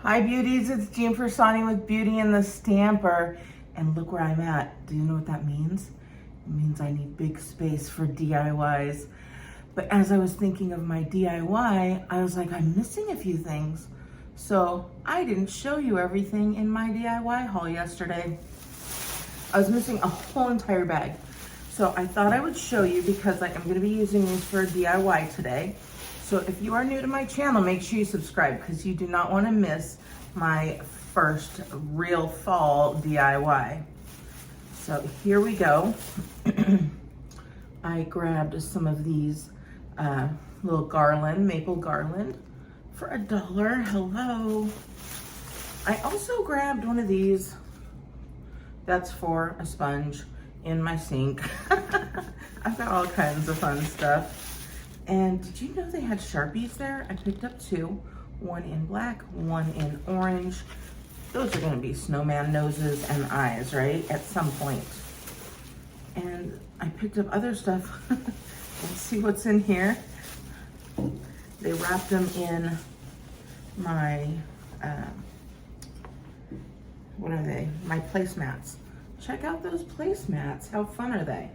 Hi beauties, it's Jean Piersanti with Beauty and the Stamper. And look where I'm at. Do you know what that means? It means I need big space for DIYs. But as I was thinking of my DIY, I was like, I'm missing a few things. So I didn't show you everything in my DIY haul yesterday. I was missing a whole entire bag. So I thought I would show you because I'm gonna be using these for a DIY today. So if you are new to my channel, make sure you subscribe because you do not want to miss my first real fall DIY. So here we go. I grabbed some of these little maple garland for $1. Hello. I also grabbed one of these. That's for a sponge in my sink. I've got all kinds of fun stuff. And did you know they had Sharpies there? I picked up two, one in black, one in orange. Those are gonna be snowman noses and eyes, right? At some point. And I picked up other stuff. Let's see what's in here. They wrapped them in my, what are they? My placemats. Check out those placemats. How fun are they?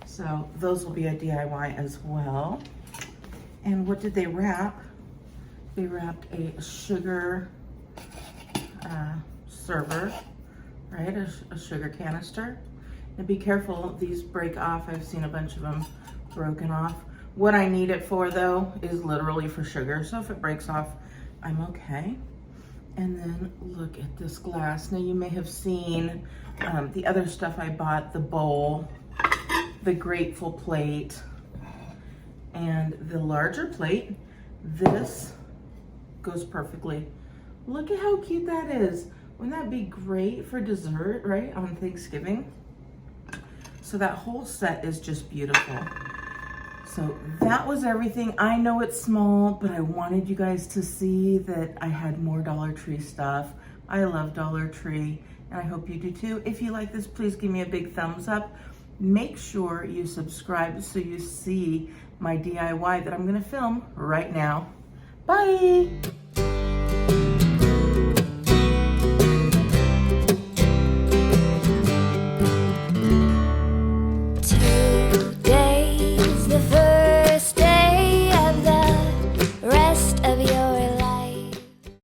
So those will be a DIY as well. And what did they wrap? They wrapped a sugar server, right? A sugar canister. And be careful, these break off. I've seen a bunch of them broken off. What I need it for though is literally for sugar. So if it breaks off, I'm okay. And then look at this glass. Now you may have seen the other stuff I bought, the bowl, the grateful plate, and the larger plate. This goes perfectly. Look at how cute that is. Wouldn't that be great for dessert, right, on Thanksgiving? So that whole set is just beautiful. So that was everything. I know it's small, but I wanted you guys to see that I had more Dollar Tree stuff. I love Dollar Tree, and I hope you do too. If you like this, please give me a big thumbs up. Make sure you subscribe so you see my DIY that I'm gonna film right now. Bye.